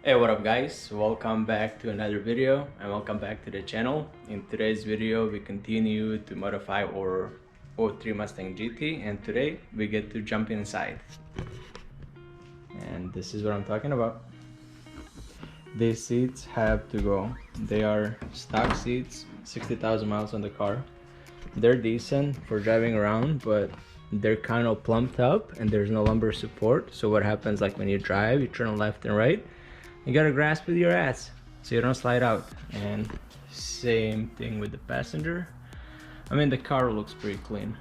Hey, what up guys, welcome back to another video and welcome back to the channel. In today's video we continue to modify our 03 Mustang GT, and today we get to jump inside, and this is what I'm talking about. These seats have to go. They are stock seats, 60,000 miles on the car. They're decent for driving around, but they're kind of plumped up and there's no lumbar support. So what happens, like when you drive, you turn left and right, you gotta grasp with your ass so you don't slide out. And same thing with the passenger. I mean, the car looks pretty clean,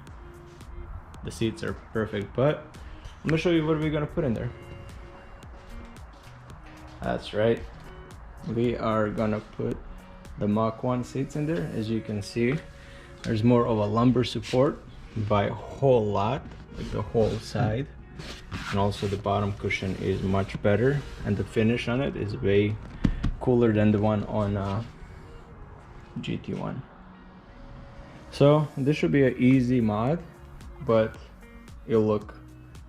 the seats are perfect, but I'm gonna show you what we're gonna put in there. That's right, we are gonna put the Mach 1 seats in there. As you can see, there's more of a lumbar support by a whole lot, like the whole side. And also the bottom cushion is much better, and the finish on it is way cooler than the one on GT1. So this should be an easy mod, but it'll look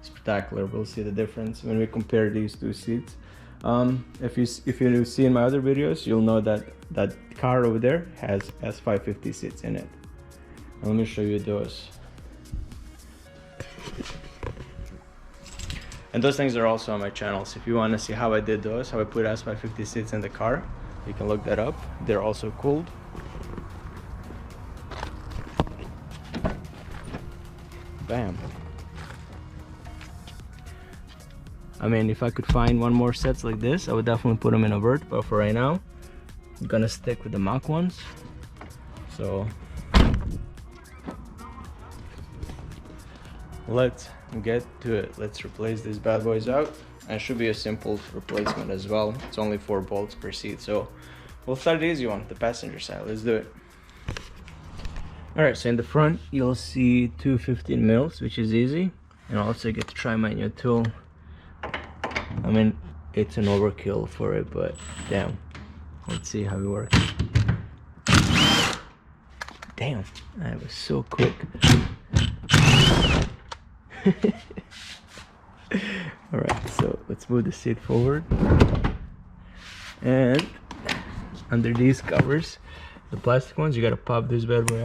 spectacular. We'll see the difference when we compare these two seats. If you see in my other videos, you'll know that that car over there has S550 seats in it. And let me show you those. And those things are also on my channel, so if you want to see how I did those, how I put S550 seats in the car, you can look that up. They're also cooled. Bam. I mean, if I could find one more sets like this, I would definitely put them in a vert, but for right now, I'm gonna stick with the Mach ones. So let's get to it. Let's replace these bad boys out, and it should be a simple replacement as well. It's only 4 bolts per seat, so we'll start the easy one, the passenger side. Let's do it. All right, so in the front you'll see 2 15 mils, which is easy, and also you get to try my new tool. I mean, it's an overkill for it, but damn, let's see how it works. Damn, that was so quick. All right, so let's move the seat forward, and under these covers, the plastic ones, you gotta pop this bad boy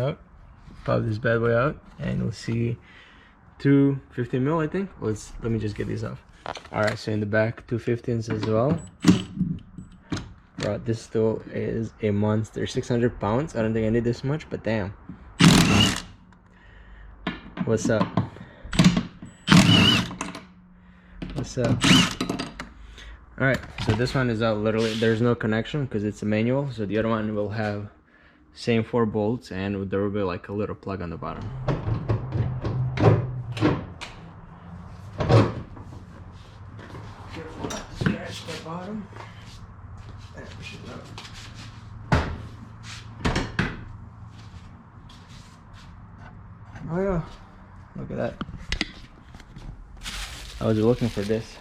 out, and you'll see 2 15 mil, I think. Let me just get these off. All right, so in the back, 2 15s as well. Bro, this tool is a monster. 600 pounds. I don't think I need this much, but damn. What's up? What's up? All right, so this one is out. Literally there's no connection because it's a manual, so the other one will have same 4 bolts, and there will be like a little plug on the bottom. Careful not to scratch the bottom. Oh yeah, look at that. I was looking for this.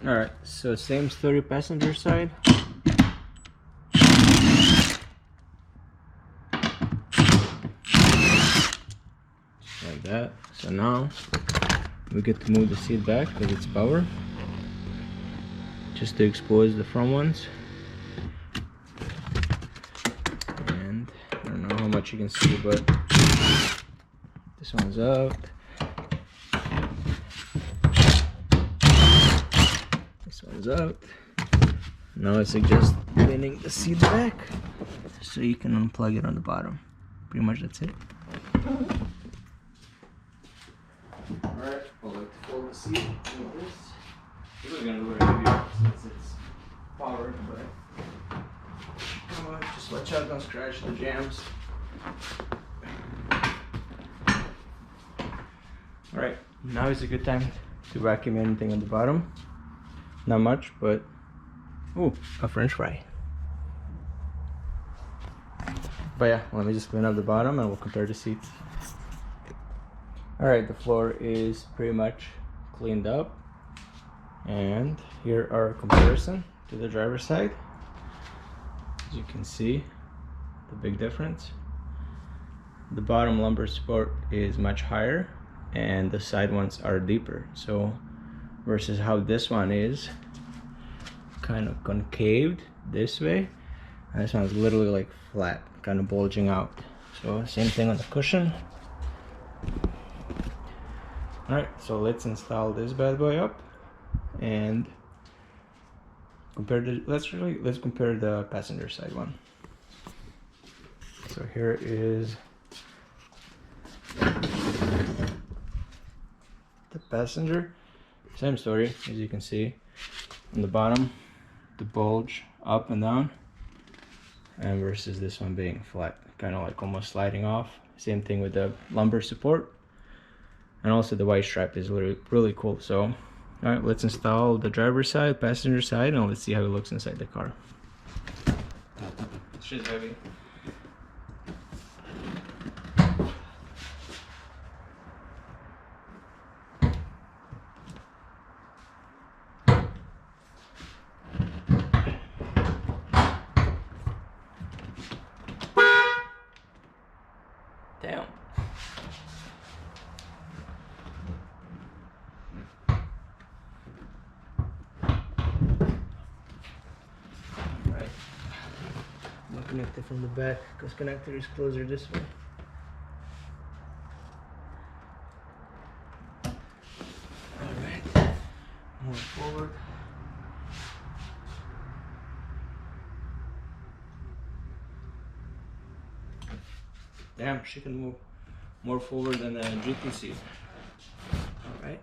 All right, so same story passenger side. Just like that. So now we get to move the seat back because it's power, just to expose the front ones. And I don't know how much you can see, but this one's out. This one's out. Now I suggest leaning the seat back so you can unplug it on the bottom. Pretty much that's it. Alright, I'll like to fold the seat like this. This is gonna look very heavy since it's powered, but come on, just watch out, don't scratch the jams. Alright, now is a good time to vacuum anything on the bottom. Not much, but ooh, a French fry. But yeah, let me just clean up the bottom and we'll compare the seats. Alright, the floor is pretty much cleaned up, and here are a comparison to the driver's side. As you can see, the big difference. The bottom lumbar support is much higher and the side ones are deeper, so versus how this one is kind of concaved this way, and this one is literally like flat, kind of bulging out. So same thing on the cushion. All right, so let's install this bad boy up and compare the let's compare the passenger side one. So here is the passenger. Same story, as you can see on the bottom, the bulge up and down, and versus this one being flat, kind of like almost sliding off. Same thing with the lumbar support, and also the white stripe is really cool. So all right, let's install the driver's side, passenger side, and let's see how it looks inside the car. It's just heavy. Damn. Right. I'm gonna connect it from the back because connector is closer this way. Alright. Move forward. Damn, she can move more forward than a GT seat. Alright.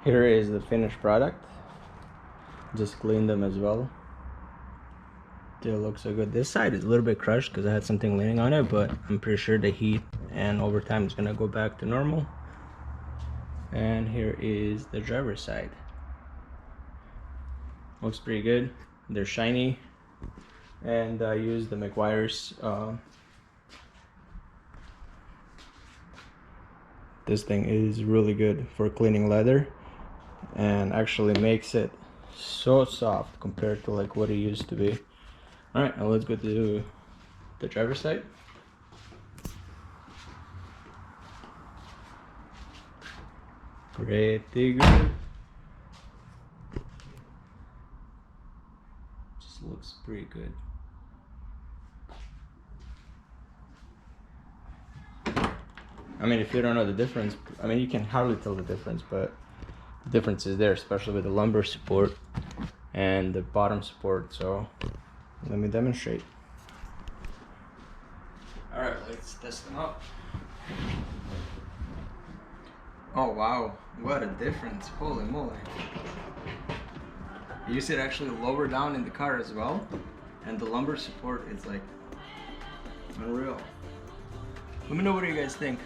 Here is the finished product. Just cleaned them as well. They look so good. This side is a little bit crushed because I had something leaning on it, but I'm pretty sure the heat and over time it's gonna go back to normal. And here is the driver's side. Looks pretty good. They're shiny, and I used the McGuire's. This thing is really good for cleaning leather, and actually makes it so soft compared to like what it used to be. All right, now let's go to the driver's side. Pretty good. Just looks pretty good. I mean, if you don't know the difference, I mean, you can hardly tell the difference, but the difference is there, especially with the lumbar support and the bottom support. So let me demonstrate. All right, let's test them out. Oh wow, what a difference, holy moly. You see it actually lower down in the car as well, and the lumbar support is like unreal. Let me know what you guys think.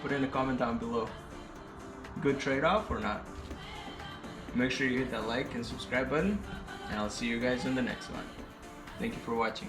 Put in a comment down below. Good trade-off or not? Make sure you hit that like and subscribe button, and I'll see you guys in the next one. Thank you for watching.